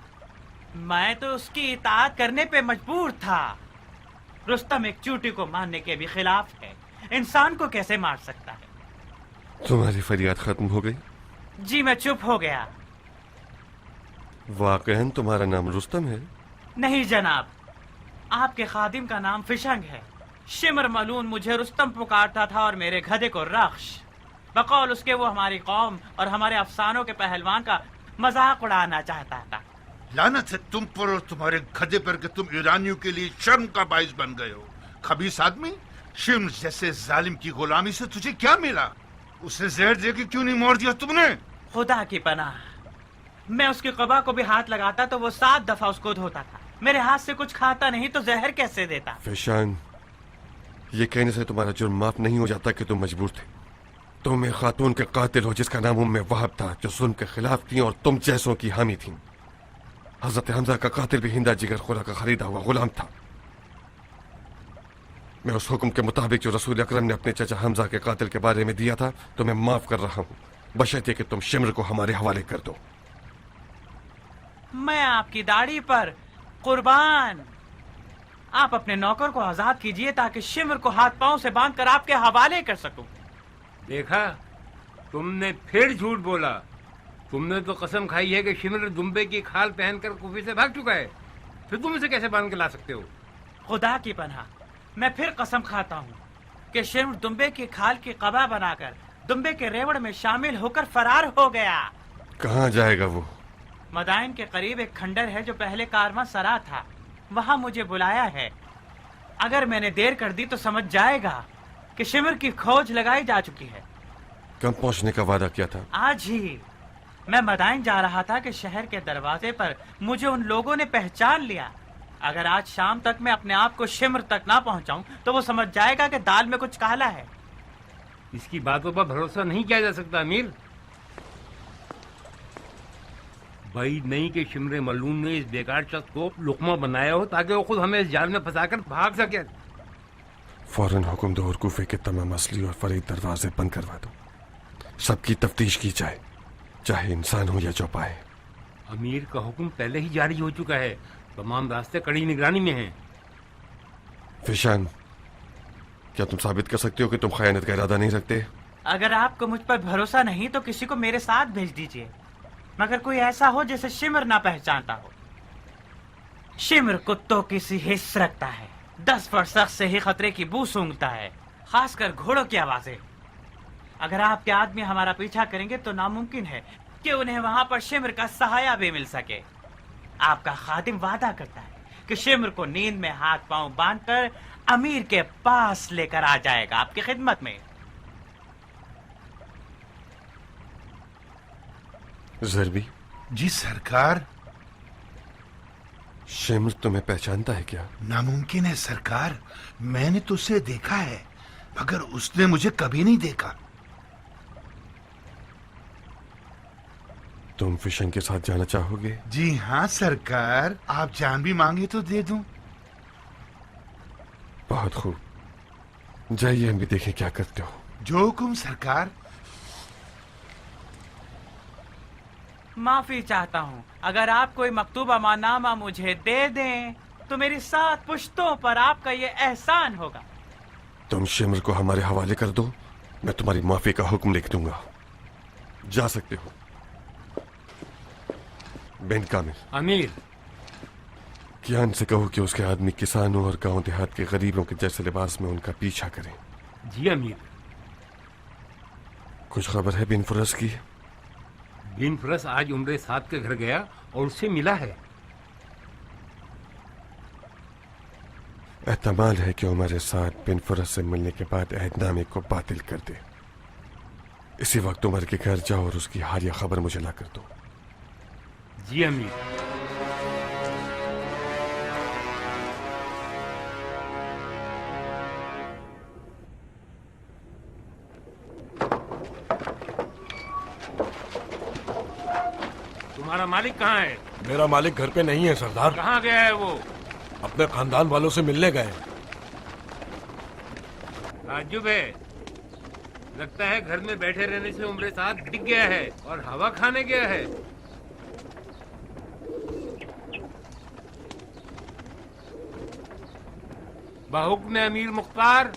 मैं तो उसकी इताअत करने पे मजबूर था। रुस्तम एक चूटी को मारने के भी खिलाफ है। इंसान को कैसे मार सकता है? तुम्हारी फरियाद खत्म हो गई? जी मैं चुप हो गया। वाकईन तुम्हारा नाम रुस्तम है? नहीं जनाब, आपके खादिम का नाम फिशंग है। शिमर मलून मुझे रुस्तम पुकारता था और मेरे गधे को रख्श। बकौल उसके वो हमारी कौम और हमारे अफसानों के पहलवान का मजाक उड़ाना चाहता था। लानत है तुम पर और तुम्हारे गधे पर कि तुम ईरानियों के लिए शर्म का बाइस बन गए हो। खबीस आदमी, शिम्र जैसे जालिम की गुलामी से तुझे क्या मिला? उसे जहर दे के क्यों नहीं मार दिया तुमने? खुदा की पनाह, मैं उसकी कबा को भी हाथ लगाता तो वो 7 दफा उसको धोता था। मेरे हाथ से कुछ खाता नहीं तो जहर कैसे देता? फिशान, ये कहने से तुम्हारा जुर्म माफ नहीं हो जाता कि तुम मजबूर थे। तुम एक खातून के कातिल हो जिसका नाम उम्मे वहाब था, जो जुल्म के खिलाफ थी और तुम जैसों की हामी थी। हजरत हमजा का कातिल भी हिंदा जिगर खुरा का खरीदा हुआ गुलाम था। मैं उस हुक्म के मुताबिक जो रसूल अकरम ने अपने चाचा हमजा के कातिल के बारे में दिया था तुम्हें माफ कर रहा हूँ, बशर्ते कि तुम शिम्र को हमारे हवाले कर दो। मैं आपकी दाढ़ी पर कुर्बान। आप अपने नौकर को आजाद कीजिए ताकि शिम्र को हाथ पांव से बांधकर आपके हवाले कर सकूं। देखा, तुमने फिर झूठ बोला। तुमने तो कसम खाई है कि शिम्र दुम्बे की खाल पहनकर कुफे से भाग चुका है। फिर तुम इसे कैसे बांध के ला सकते हो? खुदा की पनाह, मैं फिर कसम खाता हूँ कि शिम्र दुम्बे की खाल की कबा बनाकर दुम्बे के रेवड़ में शामिल होकर फरार हो गया। कहाँ जाएगा वो? मदाइन के करीब एक खंडर है जो पहले कारवां सरा था। वहां मुझे बुलाया है। अगर मैंने देर कर दी तो समझ जाएगा कि शिम्र की खोज लगाई जा चुकी है। कब पहुंचने का वादा किया था? आज ही। मैं मदाइन जा रहा था कि शहर के दरवाजे पर मुझे उन लोगों ने पहचान लिया। अगर आज शाम तक मैं अपने आप को शिम्र तक ना पहुंचाऊं तो वो समझ जाएगा कि दाल में कुछ काला है। इसकी बातों पर भरोसा नहीं किया जा सकता अमीर। भाई नहीं कि शिम्र मलून ने इस बेकार शख्स को लुकमा बनाया हो ताकि वो खुद हमें इस जाल में फंसाकर भाग सके। फौरन हुक्म दो और कूफे के तमाम असली और फरीद दरवाजे बंद करवा दो। सबकी तफ्तीश की जाए, चाहे इंसान हो या चौपाए। अमीर का हुक्म पहले ही जारी हो चुका है। तमाम रास्ते कड़ी निगरानी में हैं। फिशान, क्या तुम साबित कर सकते हो कि तुम खयानत का इरादा नहीं रखते? अगर आपको मुझ पर भरोसा नहीं तो किसी को मेरे साथ भेज दीजिए, मगर कोई ऐसा हो जिसे शिम्र ना पहचानता हो। शिम्र कुत्तों की सी हिस्स रखता है। 10 फरसख से ही खतरे की बू सूंघता है, खासकर घोड़ों की आवाजें। अगर आपके आदमी हमारा पीछा करेंगे तो नामुमकिन है कि उन्हें वहां पर शिम्र का सहाया भी मिल सके। आपका खादिम वादा करता है कि शिम्र को नींद में हाथ पांव बांधकर अमीर के पास लेकर आ जाएगा, आपकी खिदमत में। ज़रबी। जी सरकार। शिमर तुम्हें पहचानता है क्या? नामुमकिन है सरकार, मैंने तो उसे देखा है मगर उसने मुझे कभी नहीं देखा। तुम फिशन के साथ जाना चाहोगे? जी हाँ सरकार, आप जान भी मांगे तो दे दूं। बहुत खूब, जाइए हम भी देखें क्या करते हो। जो हुकुम सरकार। माफी चाहता हूँ, अगर आप कोई मकतूब अमानामा मुझे दे दें तो मेरी 7 पुश्तों पर आपका ये एहसान होगा। तुम शिमर को हमारे हवाले कर दो, मैं तुम्हारी माफी का हुक्म लिख दूंगा। जा सकते हो। बेन कामिल। अमीर। कियान से कहो कि उसके आदमी किसानों और गांव देहात के गरीबों के जैसे लिबास में उनका पीछा करें। जी अमीर। कुछ खबर है बिन फुरस की? बिन फुरस आज उम्रे साथ के घर गया और उससे मिला है। एहतमाल है कि उमर साथ बिन फुरस से मिलने के बाद अहदनामे को बातिल कर दे। इसी वक्त उमर के घर जाओ और उसकी हालिया खबर मुझे ला कर दो। जी अमीर। तुम्हारा मालिक कहाँ है? मेरा मालिक घर पे नहीं है सरदार। कहाँ गया है वो? अपने खानदान वालों से मिलने गए। ताज्जुब है, लगता है घर में बैठे रहने से उम्रे साथ दिख गया है और हवा खाने गया है। बाहुक्म अमीर मुख्तार,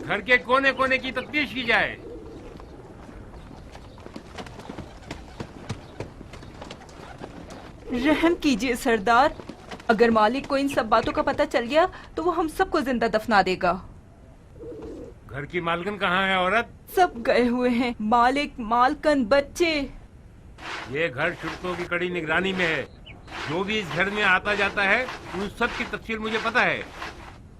घर के कोने कोने की तफ्तीश की जाए। रहम कीजिए सरदार, अगर मालिक को इन सब बातों का पता चल गया तो वो हम सबको जिंदा दफना देगा। घर की मालकिन कहाँ है औरत? सब गए हुए हैं, मालिक, मालकन, बच्चे। ये घर शुल्कों की कड़ी निगरानी में है। जो भी इस घर में आता जाता है उन सब की तफसील मुझे पता है।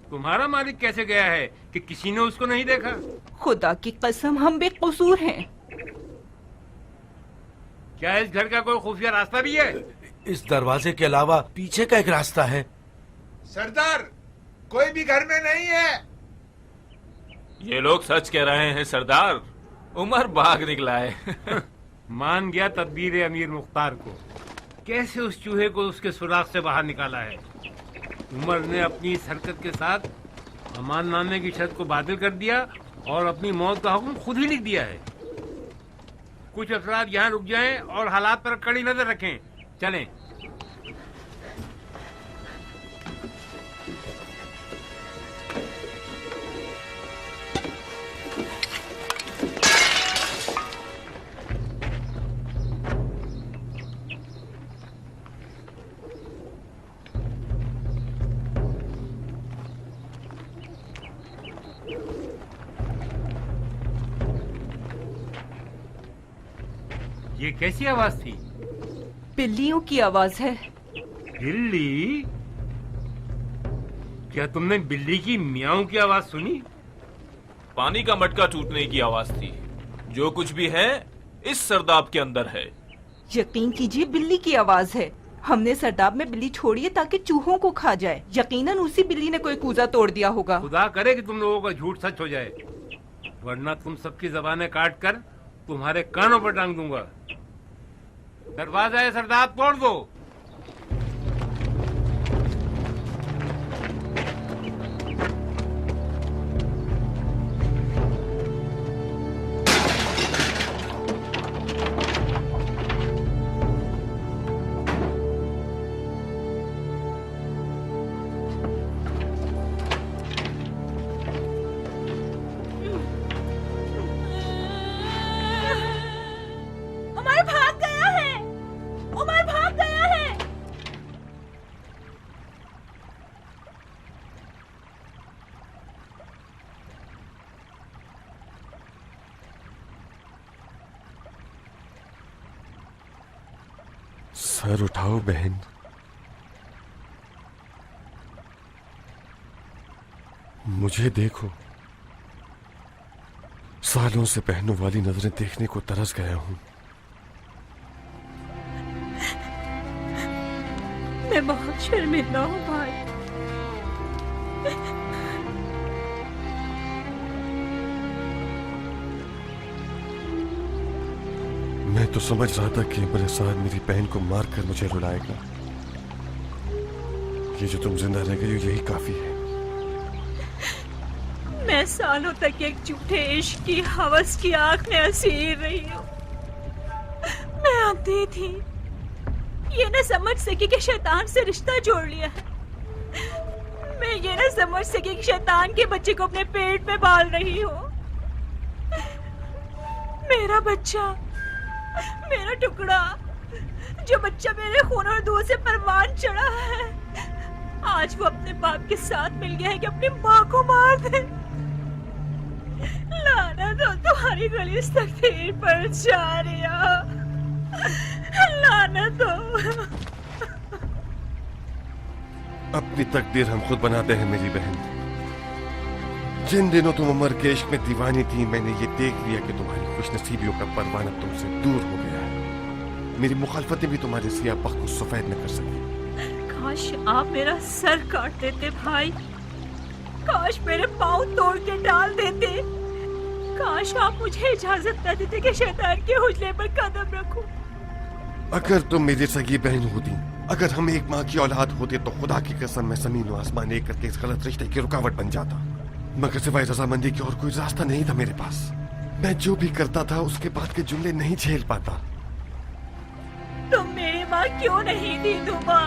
तुम्हारा मालिक कैसे गया है कि किसी ने उसको नहीं देखा? खुदा की कसम हम बेकसूर हैं। क्या इस घर का कोई खुफिया रास्ता भी है? इस दरवाजे के अलावा पीछे का एक रास्ता है। सरदार, कोई भी घर में नहीं है। ये लोग सच कह रहे हैं सरदार, उमर भाग निकला है। मान गया तदबीर अमीर मुख्तार को। कैसे उस चूहे को उसके सुराख से बाहर निकाला है। उमर ने अपनी इस हरकत के साथ अमाननामे की शर्त को बातिल कर दिया और अपनी मौत का हुक्म खुद ही लिख दिया है। कुछ अफराद यहाँ रुक जाएं और हालात पर कड़ी नजर रखें। चलें। ये कैसी आवाज थी? बिल्लियों की आवाज है। बिल्ली? क्या तुमने बिल्ली की मियाऊं की आवाज सुनी? पानी का मटका टूटने की आवाज थी। जो कुछ भी है इस सरदाब के अंदर है। यकीन कीजिए बिल्ली की आवाज है। हमने सरदाब में बिल्ली छोड़ी है ताकि चूहों को खा जाए। यकीनन उसी बिल्ली ने कोई कूजा तोड़ दिया होगा। खुदा करे कि तुम लोगों का झूठ सच हो जाए, वरना तुम सबकी जबानें काट कर तुम्हारे कानों पर टांग दूंगा। दरवाजा है सरदार, तोड़ दो। उमर भाग गया है। उमर भाग गया है। सर उठाओ बहन। मुझे देखो। सालों से बहनों वाली नजरें देखने को तरस गया हूं। मैं बहुत शर्मिंदा हूँ भाई। मैं तो समझ रहा था कि मेरे साथ मेरी बहन को मारकर मुझे रुलाएगा। ये जो तुम जिंदा रह गई हो यही काफी है। मैं सालों तक एक झूठे इश्क की हवस की आग में असीर रही हूँ। मैं अंधी थी, ये न समझ सकी कि शैतान से रिश्ता जोड़ लिया है। मैं ये न समझ सकी कि शैतान के बच्चे को अपने पेट में पाल रही हूँ। मेरा बच्चा, मेरा टुकड़ा, जो बच्चा मेरे खून और दूध से परवान चढ़ा है, आज वो अपने बाप के साथ मिल गया है कि अपनी माँ को मार दे। लानत हो तुम्हारी गलीस तकदीर पर जारिया, लानत हो। अपनी तकदीर हम खुद बनाते हैं मेरी बहन। जिन दिनों तुम उमर के इश्क में दीवानी थी, मैंने ये देख लिया कि तुम्हारी खुशनसीबियों का परवाना तुमसे दूर हो गया है। मेरी मुखालफतें भी तुम्हारे सियाह बख्त को सफेद न कर सकी। काश आप मेरा सर काट देते भाई, काश मेरे पाँव तोड़ के डाल देते, काश आप मुझे इजाजत न देते कि शैतान के हुजले पर कदम रखूं। अगर तुम मेरी सगी बहन होती, अगर हम एक माँ की औलाद होते, तो खुदा की कसम मैं जमीन और आसमान एक करके इस गलत रिश्ते की रुकावट बन जाता। मगर सिवाय रजामंदी की और कोई रास्ता नहीं था मेरे पास। मैं जो भी करता था उसके बाद के जुमले नहीं झेल पाता। तुम मेरी माँ क्यों नहीं थी दुमा?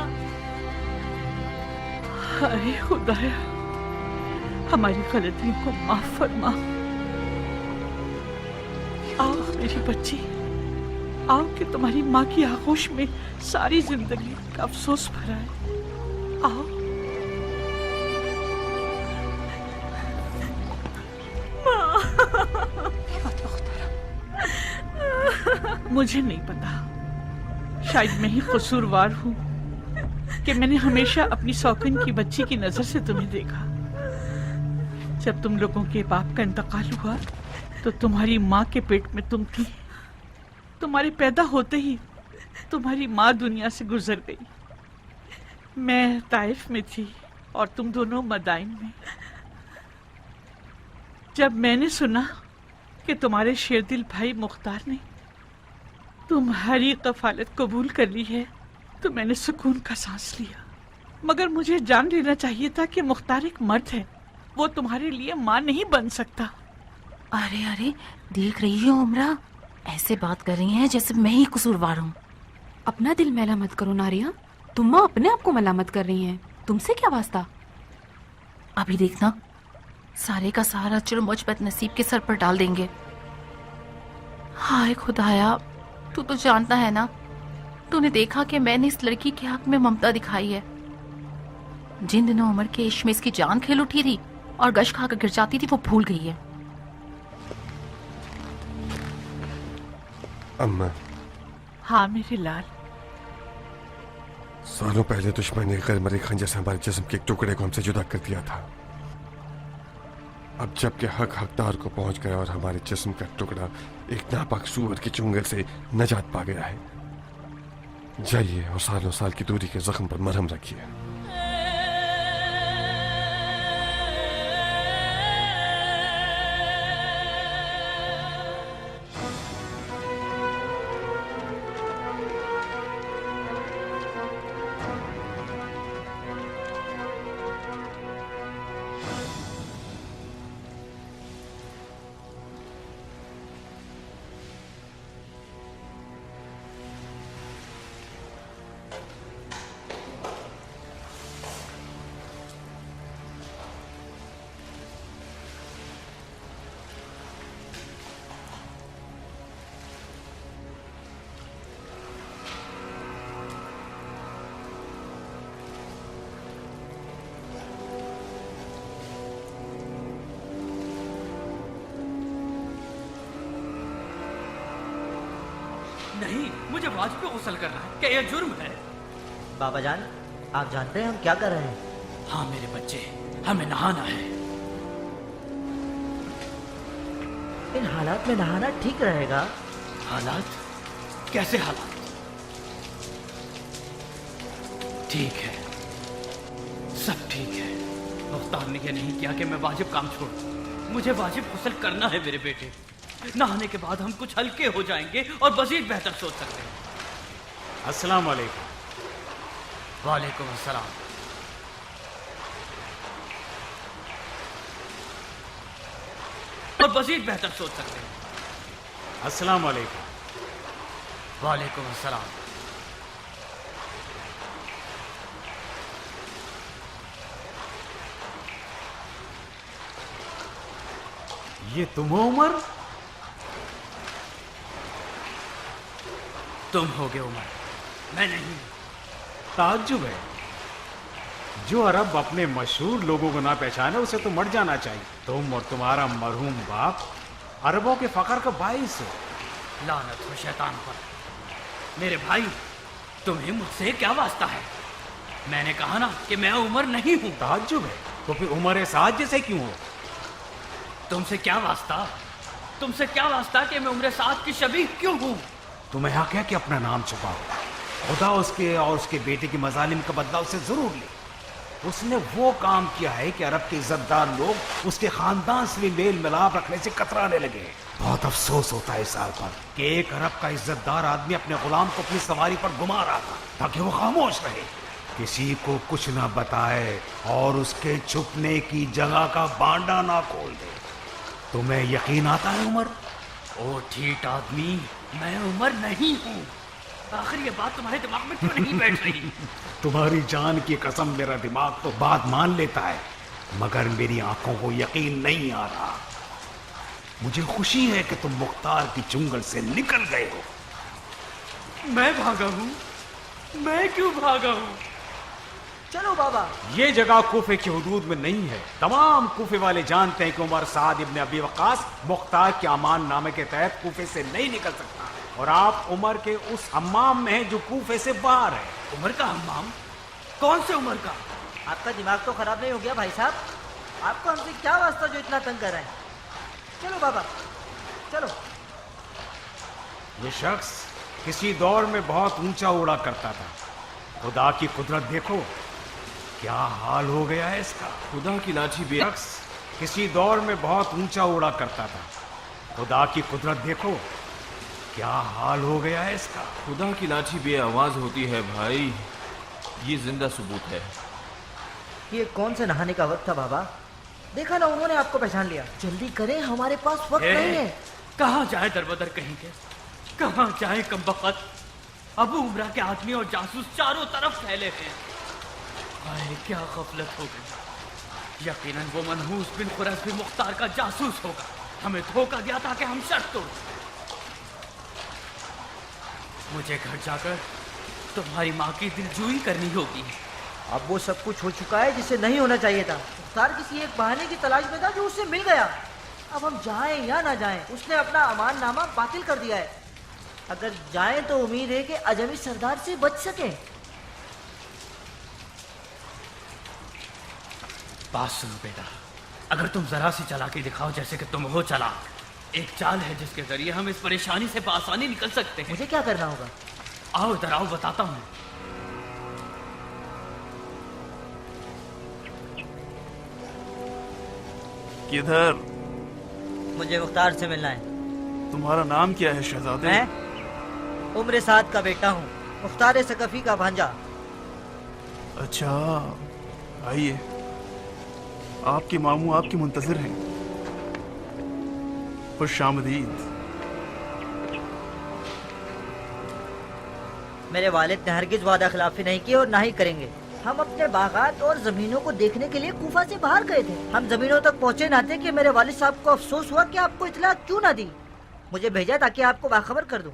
अरे खुदाया, हमारी गलतियों को माफ फरमा। आओ मेरी बच्ची, आओ कि तुम्हारी माँ की आगोश में सारी जिंदगी का अफसोस भरा है। आओ। मुझे नहीं पता, शायद मैं ही कसूरवार हूँ कि मैंने हमेशा अपनी सौकन की बच्ची की नजर से तुम्हें देखा। जब तुम लोगों के बाप का इंतकाल हुआ तो तुम्हारी माँ के पेट में तुम थी। तुम्हारे पैदा होते ही तुम्हारी माँ दुनिया से गुजर गई। मैं ताइफ में थी और तुम दोनों मदाइन में। जब मैंने सुना कि तुम्हारे शेरदिल भाई मुख्तार ने तुम्हारी कफालत कबूल कर ली है तो मैंने सुकून का सांस लिया। मगर मुझे जान लेना चाहिए था कि मुख्तार एक मर्द है, वो तुम्हारे लिए माँ नहीं बन सकता। अरे अरे, देख रही हो उमरा, ऐसे बात कर रही हैं जैसे मैं ही कसूरवार हूँ। अपना दिल मैला मत करो नारिया, तुम माँ अपने आप को मलामत कर रही हैं। तुमसे क्या वास्ता? अभी देखना, सारे का सारा जुर्म मुझ बदनसीब के सर पर डाल देंगे। हाय खुदाया, तू तो जानता है ना, तूने देखा कि मैंने इस लड़की के हक में ममता दिखाई है। जिन दिनों उमर के इश्क में इसकी जान खेल उठी थी और गश खाकर गिर जाती थी, वो भूल गई है। अम्मा। हाँ मेरे लाल। सालों पहले दुश्मन ने गैर मरे खंजर से हमारे जिस्म के एक टुकड़े को हमसे जुदा कर दिया था। अब जबकि हक हकदार को पहुंच गया और हमारे जिस्म का टुकड़ा एक नापाक सूअर के चुंगल से नजात पा गया है, जाइए और सालों साल की दूरी के जख्म पर मरहम रखिए। नहीं, मुझे वाज पे गुस्ल करना है। क्या यह जुर्म है? बाबा जान, आप जानते हैं हम क्या कर रहे हैं? हाँ मेरे बच्चे, हमें नहाना है। इन हालात में नहाना ठीक रहेगा? हालात? कैसे हालात? ठीक है, सब ठीक है। मुख्तार ने यह नहीं किया कि मैं वाजिब काम छोड़ूं। मुझे वाजिब गुस्ल करना है मेरे बेटे। नहाने के बाद हम कुछ हल्के हो जाएंगे और मजीद बेहतर सोच सकते हैं। अस्सलाम वालेकुम। वालेकुम अस्सलाम। और मजीद बेहतर सोच सकते हैं। अस्सलाम वालेकुम। वालेकुम अस्सलाम। ये तुम हो उमर? तुम होगे उमर, मैं नहीं। ताज्जुब है, जो अरब अपने मशहूर लोगों को ना पहचाने उसे तो मर जाना चाहिए। तुम और तुम्हारा मरहूम बाप अरबों के फकर का बाइस हो। लानत हो शैतान पर। मेरे भाई, तुम्हें मुझसे क्या वास्ता है? मैंने कहा ना कि मैं उमर नहीं हूं। ताज्जुब है, तो फिर उमर साद जैसे क्यों हो? तुमसे क्या वास्ता? तुमसे क्या वास्ता कि मैं उम्र साद की शबीह क्यों हूं? तुम्हें हक है कि अपना नाम छुपाओ। खुदा उसके और उसके बेटे की मजालिम का बदला उसे जरूर ले। उसने वो काम किया है कि अरब के इज्जतदार लोग उसके खानदान से भी मेल मिलाप रखने से कतराने लगे। बहुत अफसोस होता है इस साल पर कि एक अरब का इज्जतदार आदमी अपने गुलाम को अपनी सवारी पर घुमा रहा था ताकि वो खामोश रहे, किसी को कुछ ना बताए और उसके छुपने की जगह का बांडा ना खोल दे। तुम्हें यकीन आता है उमर? ओ ठीक आदमी, मैं उमर नहीं हूँ। आखिर ये बात तुम्हारे दिमाग में क्यों नहीं बैठ रही? तुम्हारी जान की कसम, मेरा दिमाग तो बात मान लेता है, मगर मेरी आंखों को यकीन नहीं आ रहा। मुझे खुशी है कि तुम मुख्तार की चुंगल से निकल गए हो। मैं भागा हूँ? मैं क्यों भागा हूँ? चलो बाबा। ये जगह कूफे की हुदूद में नहीं है। तमाम कूफे वाले जानते हैं कि उमर साद इब्न अबी वक्कास मुख्तार के अमान नामे के तहत कूफे से नहीं निकल सकता, और आप उमर के उस हम्माम में हैं जो कूफे से बाहर है। उमर का हम्माम? कौन से उमर का? आपका दिमाग तो खराब नहीं हो गया भाई साहब? आपको हमसे क्या वास्ता जो इतना तंग कर रहे हैं? चलो बाबा, चलो। ये शख्स किसी दौर में बहुत ऊंचा उड़ा करता था। खुदा की कुदरत देखो क्या हाल हो गया है इसका। खुदा की लाठी भी शख्स किसी दौर में बहुत ऊंचा उड़ा करता था। खुदा की कुदरत देखो क्या हाल हो गया है इसका। खुदा की लाठी भी आवाज होती है भाई, ये जिंदा सबूत है। ये कौन से नहाने का वक्त था बाबा? देखा ना, उन्होंने आपको पहचान लिया। जल्दी करें, हमारे पास वक्त नहीं है। कहाँ जाए दरबदर कहीं के? कहाँ जाए कमबख्त? अबू उमरा के आदमी और जासूस चारों तरफ फैले हैं। हाय क्या गफलत हो गई। यकीनन वो मनहूस बिन खुरस भी मुख्तार का जासूस होगा। हमें धोखा दिया था कि हम शर्त तोड़। मुझे घर जाकर तुम्हारी माँ की दिलजोई करनी होगी। अब वो सब कुछ हो चुका है जिसे नहीं होना चाहिए था। मुख्तार किसी एक बहाने की तलाश में था जो उससे मिल गया। अब हम जाएं या ना जाएं, उसने अपना अमान नामा बातिल कर दिया है। अगर जाएं तो उम्मीद है कि अजमी सरदार से बच सके। बात सुनो बेटा, अगर तुम जरा सी चालाकी दिखाओ जैसे कि तुम हो चालाक, एक चाल है जिसके जरिए हम इस परेशानी से बआसानी निकल सकते हैं। मुझे क्या करना होगा? आओ इधर आओ, बताता हूँ। किधर? मुझे मुख्तार से मिलना है। तुम्हारा नाम क्या है शहजादे? मैं उम्र साद का बेटा हूँ, मुख्तार सकफी का भांजा। अच्छा, आइए, आपके मामू आपकी मुंतजिर हैं। खुशामदीद। मेरे वालिद ने हरगिज वादा खिलाफी नहीं की और ना ही करेंगे। हम अपने बागात और जमीनों को देखने के लिए कूफा से बाहर गए थे। हम जमीनों तक पहुँचे ना थे कि मेरे वालिद साहब को अफसोस हुआ कि आपको इतला क्यों ना दी। मुझे भेजा ताकि आपको बाखबर कर दूं।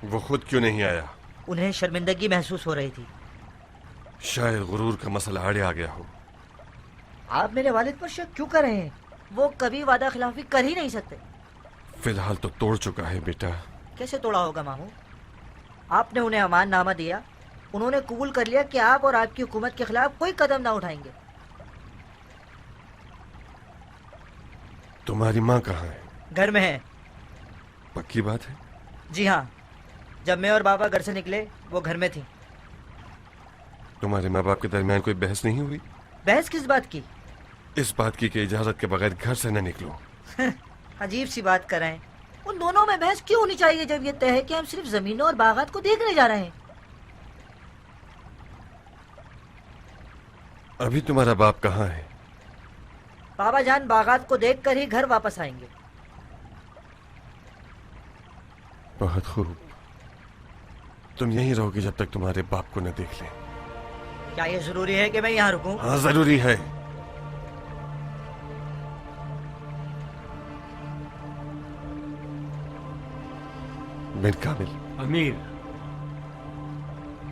वो खुद क्यों नहीं आया? उन्हें शर्मिंदगी महसूस हो रही थी। शायद गुरूर का मसला आड़े आ गया हो। आप मेरे वालिद पर शक क्यों कर रहे हैं? वो कभी वादा खिलाफी कर ही नहीं सकते। फिलहाल तो तोड़ चुका है बेटा। कैसे तोड़ा होगा मामू? आपने उन्हें अमान नामा दिया, उन्होंने कबूल कर लिया कि आप और आपकी हुकूमत के खिलाफ कोई कदम ना उठाएंगे। तुम्हारी माँ कहाँ है? घर में है। पक्की बात है? जी हाँ, जब मैं और बाबा घर से निकले वो घर में थी। तुम्हारे माँ बाप के दरमियान कोई बहस नहीं हुई? बहस किस बात की? इस बात की कि इजाजत के बगैर घर से न निकलो। अजीब सी बात कर रहे हैं। उन दोनों में बहस क्यों होनी चाहिए जब ये तय है कि हम सिर्फ जमीनों और बागात को देखने जा रहे हैं? अभी तुम्हारा बाप कहाँ है? बाबा जान बागात को देखकर ही घर वापस आएंगे। बहुत खूब, तुम यहीं रहोगे जब तक तुम्हारे बाप को न देख लें। क्या ये जरूरी है कि मैं यहाँ रुकूं? हाँ, जरूरी है। बिन कामिल। अमीर,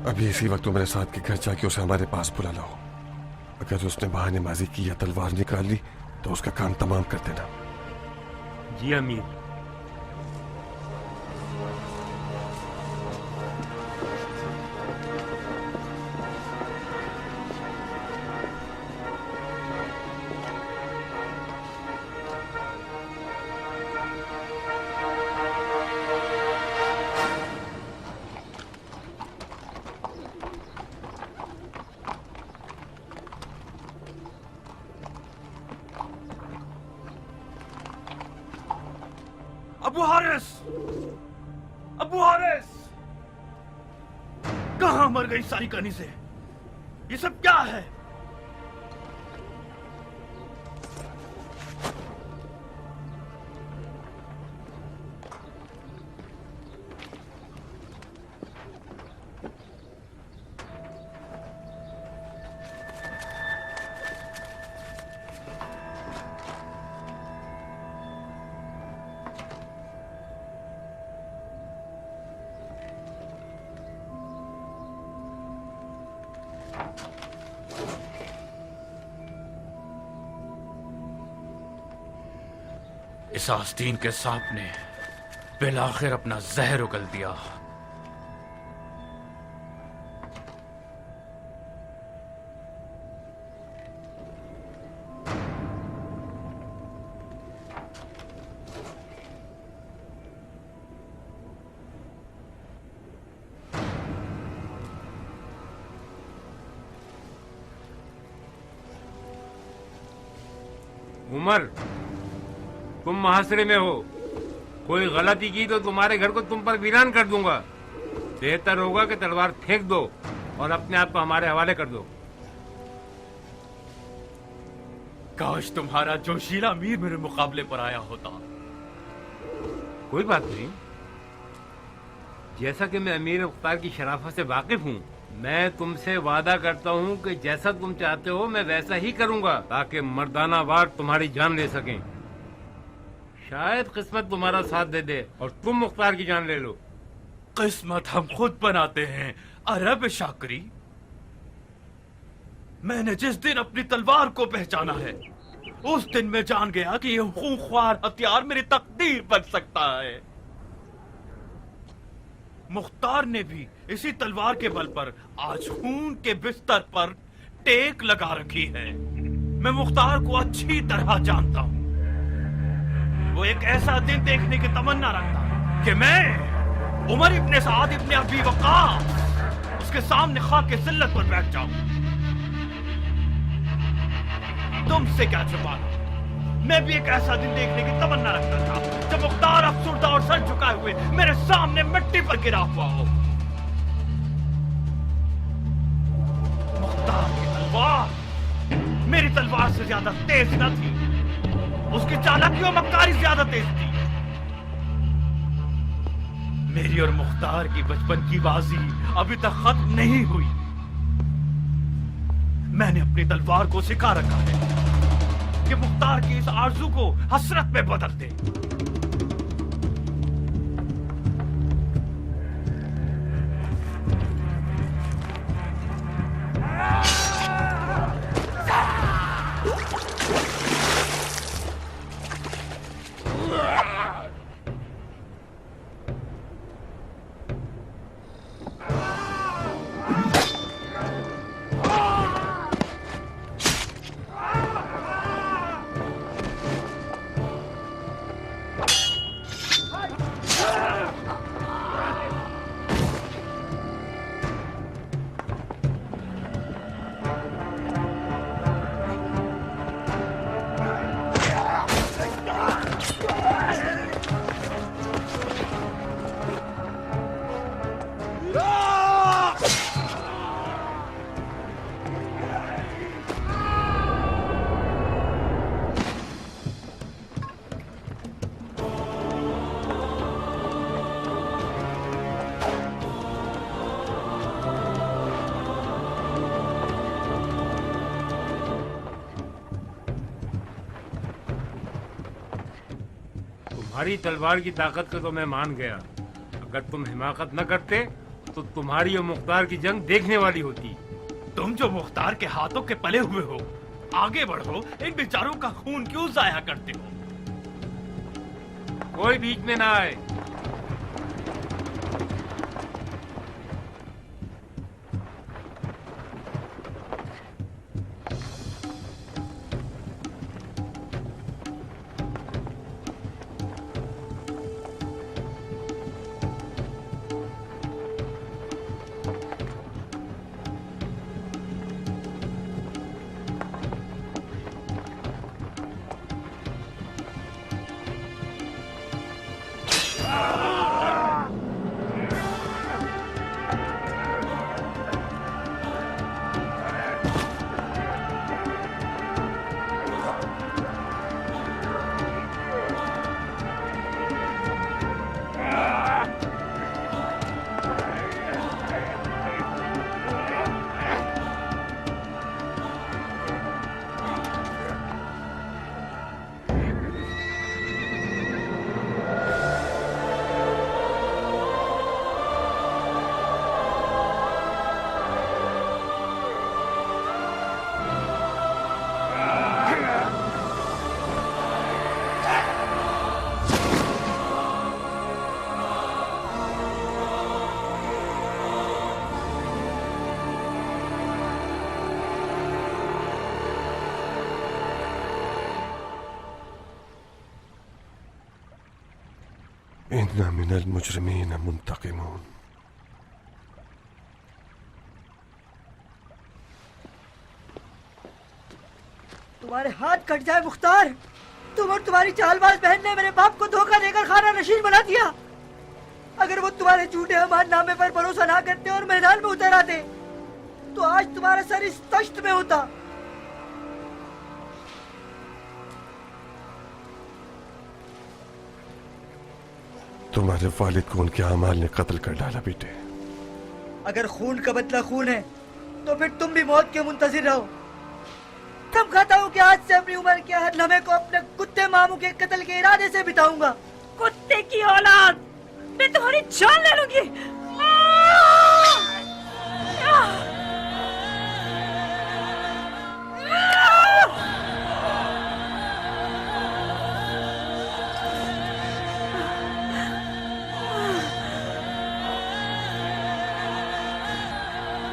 अभी इसी वक्त तुम्हारे साथ के घर जाके उसे हमारे पास बुला लाओ। अगर उसने बहानेबाजी की या तलवार निकाल ली तो उसका काम तमाम कर देना। जी अमीर। अबू हारिस! अबू हारिस! कहां मर गई सारी कहानी से? ये सब क्या है? इस आस्तीन के सांप ने बिलाखिर अपना जहर उगल दिया। उमर, तुम मुहासरे में हो। कोई गलती की तो तुम्हारे घर को तुम पर वीरान कर दूंगा। बेहतर होगा कि तलवार फेंक दो और अपने आप को हमारे हवाले कर दो। काश तुम्हारा जोशीला अमीर मेरे मुकाबले पर आया होता। कोई बात नहीं। जैसा कि मैं अमीर मुख्तार की शराफत से वाकिफ हूँ, मैं तुमसे वादा करता हूँ कि जैसा तुम चाहते हो मैं वैसा ही करूंगा, ताकि मर्दाना वार तुम्हारी जान ले सकें। शायद किस्मत तुम्हारा साथ दे दे और तुम मुख्तार की जान ले लो। किस्मत हम खुद बनाते हैं अरब शाकरी। मैंने जिस दिन अपनी तलवार को पहचाना है उस दिन मैं जान गया कि यह खूंखार हथियार मेरी तकदीर बन सकता है। मुख्तार ने भी इसी तलवार के बल पर आज खून के बिस्तर पर टेक लगा रखी है। मैं मुख्तार को अच्छी तरह जानता हूं। वो एक ऐसा दिन देखने की तमन्ना रखता कि मैं उमर इब्ने साद इब्ने अबी वक्कास उसके सामने खाके जिल्लत पर बैठ जाऊं। तुमसे क्या छुपाना, मैं भी एक ऐसा दिन देखने की तमन्ना रखता था जब मुख्तार अफसुर्दा और सर झुकाए हुए मेरे सामने मिट्टी पर गिरा हुआ हो। मुख्तार की तलवार मेरी तलवार से ज्यादा तेज न थी, उसकी चालाकी और मक्कारी ज्यादा तेज थी। मेरी और मुख्तार की बचपन की बाजी अभी तक खत्म नहीं हुई। मैंने अपनी तलवार को सिखा रखा है कि मुख्तार की इस आरज़ू को हसरत में बदल दे। तुम्हारी तलवार की ताकत को तो मैं मान गया। अगर तुम हिमाकत न करते तो तुम्हारी और मुख्तार की जंग देखने वाली होती। तुम जो मुख्तार के हाथों के पले हुए हो, आगे बढ़ो, इन बेचारों का खून क्यों जाया करते हो? कोई बीच में ना आए। इन्ना मिनल मुजरिमीन मुंतकिमून। तुम्हारे हाथ कट जाए मुख्तार। तुम और तुम्हारी चालबाज बहन ने मेरे बाप को धोखा देकर खाना नशीन बना दिया। अगर वो तुम्हारे झूठे अमाननामे पर भरोसा ना करते और मैदान में उतर आते तो आज तुम्हारा सर इस तश्त में होता। तुम्हारे वालिद को उनके अमाल ने कत्ल कर डाला बेटे। अगर खून का बदला खून है तो फिर तुम भी मौत के मुंतजिर रहो। कब खाता हूँ कि आज से अपनी उम्र के हर लम्हे को अपने कुत्ते मामू के कत्ल के इरादे से बिताऊंगा। कुत्ते की औलाद, मैं तुम्हारी जान ले लूंगी।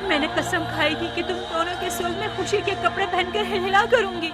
मैंने कसम खाई थी कि तुम दोनों के सुल्ह में खुशी के कपड़े पहनकर हिलहिला करूंगी।